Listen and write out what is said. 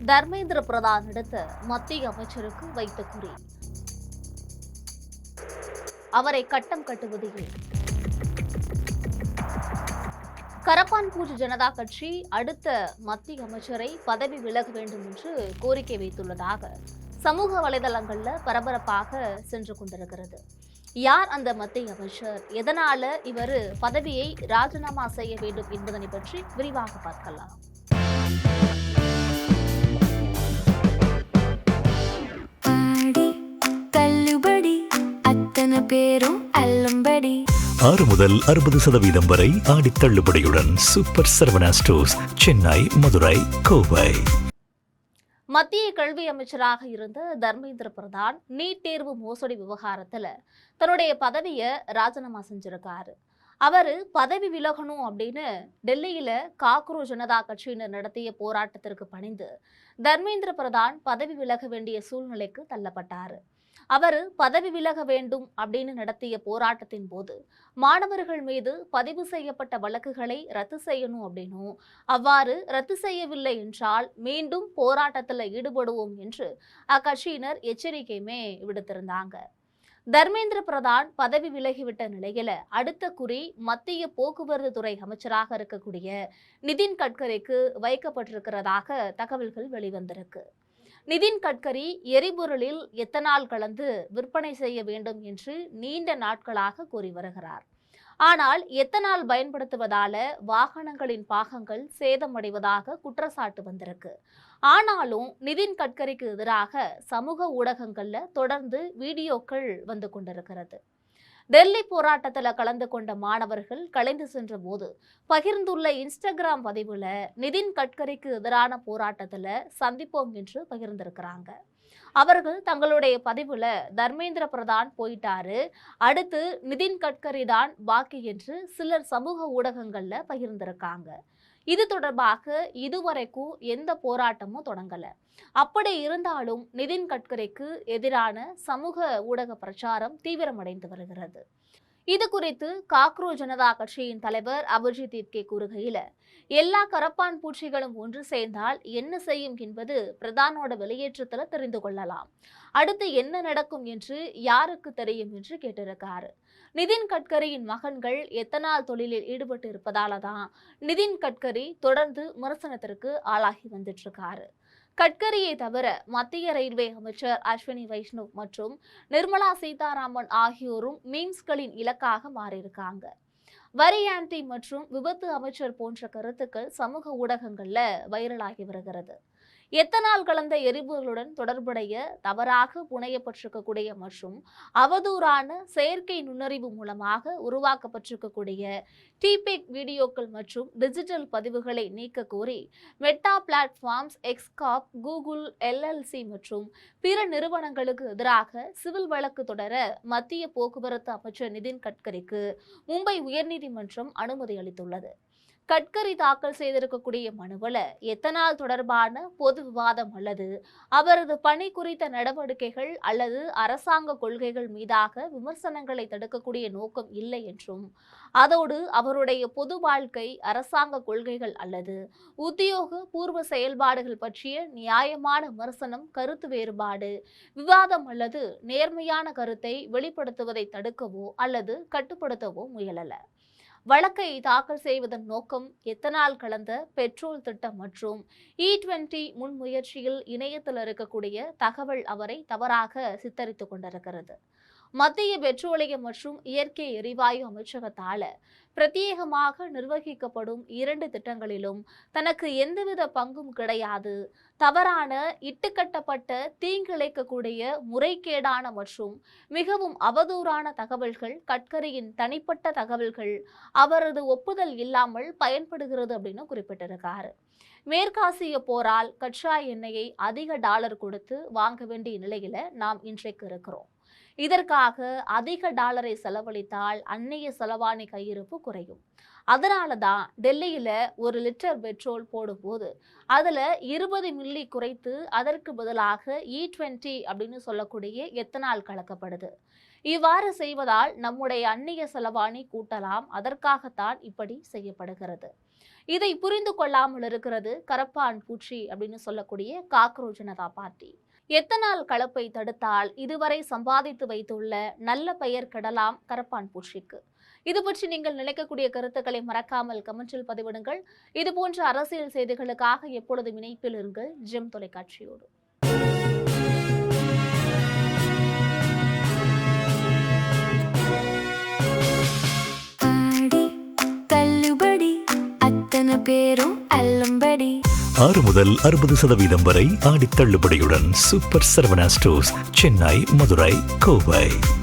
தர்மேந்திர பிரதான் எடுத்த மத்திய அமைச்சருக்கு வைத்த குறி. அவரை கட்டம் கட்டுவது ஏன்? கரப்பான்பூச்சி ஜனதா கட்சி அடுத்த மத்திய அமைச்சரை பதவி விலக வேண்டும் என்று கோரிக்கை வைத்துள்ளதாக சமூக வலைதளங்கள்ல பரபரப்பாக சென்று கொண்டிருக்கிறது. யார் அந்த மத்திய அமைச்சர்? எதனால இவர் பதவியை ராஜினாமா செய்ய வேண்டும் என்பதனை பற்றி விரிவாக பார்க்கலாம். பேரும் அல்லும்படி 6 முதல் 60% வரை ஆடி தள்ளுபடியுடன் சூப்பர் சரவணா ஸ்டோர்ஸ், சென்னை, மதுரை, கோவை. மத்திய கல்வி அமைச்சராக இருந்த தர்மேந்திர பிரதான் நீட் தேர்வு மோசடி விவகாரத்துல தன்னுடைய பதவியை ராஜினாமா செஞ்சிருக்காரு. அவரு பதவி விலகணும் அப்படின்னு டெல்லியில காக்ரோ ஜனதா கட்சியினர் நடத்திய போராட்டத்திற்கு பணிந்து தர்மேந்திர பிரதான் பதவி விலக வேண்டிய சூழ்நிலைக்கு தள்ளப்பட்டாரு. அவர் பதவி விலக வேண்டும் அப்படின்னு நடத்திய போராட்டத்தின் போது மாணவர்கள் மீது பதிவு செய்யப்பட்ட வழக்குகளை ரத்து செய்யணும் அப்படின்னும், அவ்வாறு ரத்து செய்யவில்லை என்றால் மீண்டும் போராட்டத்தில் ஈடுபடுவோம் என்று அக்கட்சியினர் எச்சரிக்கையுமே விடுத்திருந்தாங்க. தர்மேந்திர பிரதான் பதவி விலகிவிட்ட நிலையில அடுத்த குறி மத்திய போக்குவரத்து துறை அமைச்சராக இருக்கக்கூடிய நிதின் கட்கரிக்கு வைக்கப்பட்டிருக்கிறதாக தகவல்கள் வெளிவந்திருக்கு. நிதின் கட்கரி எரிபொருளில் எத்தனால் கலந்து விற்பனை செய்ய வேண்டும் என்று நீண்ட நாட்களாக கூறி வருகிறார். ஆனால் எத்தனால் பயன்படுத்துவதால வாகனங்களின் பாகங்கள் சேதமடைவதாக குற்றச்சாட்டு வந்திருக்கு. ஆனாலும் நிதின் கட்கரிக்கு எதிராக சமூக ஊடகங்கள்ல தொடர்ந்து வீடியோக்கள் வந்து கொண்டிருக்கிறது. டெல்லி போராட்டத்தில் கலந்து கொண்ட மாணவர்கள் கலைந்து சென்ற போது பகிர்ந்துள்ள இன்ஸ்டாகிராம் பதிவுல நிதின் கட்கரிக்கு எதிரான போராட்டத்தில் சந்திப்போம் என்று பகிர்ந்திருக்கிறாங்க. அவர்கள் தங்களுடைய பதிவுல தர்மேந்திர பிரதான் போயிட்டாரு, அடுத்து நிதின் கட்கரி தான் பாக்கி என்று சிலர் சமூக ஊடகங்கள்ல பகிர்ந்திருக்காங்க. இது தொடர்பாக இதுவரைக்கும் எந்த போராட்டமும் தொடங்கல. அப்படி இருந்தாலும் நிதின் கட்கரிக்கு எதிரான சமூக ஊடக பிரச்சாரம் தீவிரமடைந்து வருகிறது. இது குறித்து காக்ரோ ஜனதா கட்சியின் தலைவர் அபிஜித் இத்கே கூறுகையில, எல்லா கரப்பான் பூச்சிகளும் ஒன்று சேர்ந்தால் என்ன செய்யும் என்பது பிரதானோட வெளியேற்றத்துல தெரிந்து கொள்ளலாம். அடுத்து என்ன நடக்கும் என்று யாருக்கு தெரியும் என்று கேட்டிருக்காரு. நிதின் கட்கரியின் மகன்கள் எத்தனால் தொழிலில் ஈடுபட்டு இருப்பதால தான் நிதின் கட்கரி தொடர்ந்து விமர்சனத்திற்கு ஆளாகி வந்துட்டு இருக்காரு. கட்கரியை தவிர மத்திய ரயில்வே அமைச்சர் அஸ்வினி வைஷ்ணவ் மற்றும் நிர்மலா சீதாராமன் ஆகியோரும் மீம்ஸ்களின் இலக்காக மாறியிருக்காங்க. வரி ஆன்டி மற்றும் விபத்து அமைச்சர் போன்ற கருத்துக்கள் சமூக ஊடகங்கள்ல வைரலாகி வருகிறது. எத்தனால் கலந்த எரிபொருளுடன் தொடர்புடைய தவறாக புனையப்பட்டிருக்கக்கூடிய மற்றும் அவதூறான செயற்கை நுண்ணறிவு மூலமாக உருவாக்கப்பட்டிருக்கக்கூடிய டீபேக் வீடியோக்கள் மற்றும் டிஜிட்டல் பதிவுகளை நீக்க கோரி மெட்டா பிளாட்ஃபார்ம்ஸ், எக்ஸ்காப், கூகுள், எல்எல்சி மற்றும் பிற நிறுவனங்களுக்கு எதிராக சிவில் வழக்கு தொடர மத்திய போக்குவரத்து அமைச்சர் நிதின் கட்கரிக்கு மும்பை உயர்நீதிமன்றம் அனுமதி அளித்துள்ளது. கட்கரி தாக்கல் செய்திருக்கக்கூடிய மனுவில் எத்தனால் தொடர்பான பொது விவாதம் அல்லது அவரது பணி குறித்த நடவடிக்கைகள் அல்லது அரசாங்க கொள்கைகள் மீதாக விமர்சனங்களை தடுக்கக்கூடிய நோக்கம் இல்லை என்றும், அதோடு அவருடைய பொது வாழ்க்கை, அரசாங்க கொள்கைகள் அல்லது உத்தியோக பூர்வ செயல்பாடுகள் பற்றிய நியாயமான விமர்சனம், கருத்து வேறுபாடு, விவாதம் அல்லது நேர்மையான கருத்தை வெளிப்படுத்துவதை தடுக்கவோ அல்லது கட்டுப்படுத்தவோ முயலல. வழக்கை தாக்கல் செய்வதன் நோக்கம் எத்தனால் கலந்த பெட்ரோல் திட்டம் மற்றும் E20 முன்முயற்சியில் இணையத்தில் இருக்கக்கூடிய தகவல் அவரை தவறாக சித்தரித்துக் கொண்டிருக்கிறது. மத்திய பெட்ரோலியம் மற்றும் இயற்கை எரிவாயு அமைச்சகத்தால பிரத்யேகமாக நிர்வகிக்கப்படும் 2 திட்டங்களிலும் தனக்கு எந்தவித பங்கும் கிடையாது, தவறான, இட்டுக்கட்டப்பட்ட, தீங்கிழைக்கக்கூடிய, முறைகேடான மற்றும் மிகவும் அவதூறான தகவல்கள், கட்கரியின் தனிப்பட்ட தகவல்கள் அவரது ஒப்புதல் இல்லாமல் பயன்படுகிறது அப்படின்னு குறிப்பிட்டிருக்காரு. மேற்காசிய போரால் கச்சா எண்ணெயை அதிக டாலர் கொடுத்து வாங்க வேண்டிய நிலையில நாம் இன்றைக்கு இருக்கிறோம். இதற்காக அதிக டாலரை செலவழித்தால் அந்நிய செலவாணி கையிருப்பு குறையும். அதனால தான் டெல்லியில 1 லிட்டர் பெட்ரோல் போடும்போது அதுல 20 மில்லி குறைத்து அதற்கு பதிலாக E20 அப்படின்னு சொல்லக்கூடிய எத்தனால் கலக்கப்படுது. இவ்வாறு செய்வதால் நம்முடைய அந்நிய செலவாணி கூட்டலாம். அதற்காகத்தான் இப்படி செய்யப்படுகிறது. இதை புரிந்து கொள்ளாமல் இருக்கிறது கரப்பான் பூச்சி அப்படின்னு சொல்லக்கூடிய காக்ரோச் ஜனதா பார்ட்டி. எத்தனால் கலப்பை தடுத்தால் இதுவரை சம்பாதித்து வைத்துள்ள நல்ல பெயர் கெடலாம் கரப்பான் பூச்சிக்கு. இது பற்றி நீங்கள் நினைக்கக்கூடிய கருத்துக்களை மறக்காமல் கமெண்டில் பதிவிடுங்கள். இது போன்ற அரசியல் செய்திகளுக்காக எப்பொழுதும் இணைப்பில் இருங்கள் ஜெம் தொலைக்காட்சியோடு. பேரும் அல்லும்படி 6 முதல் 60% வரை ஆடித் தள்ளுபடியுடன் சூப்பர் சரவணா ஸ்டோர்ஸ், சென்னை, மதுரை, கோவை.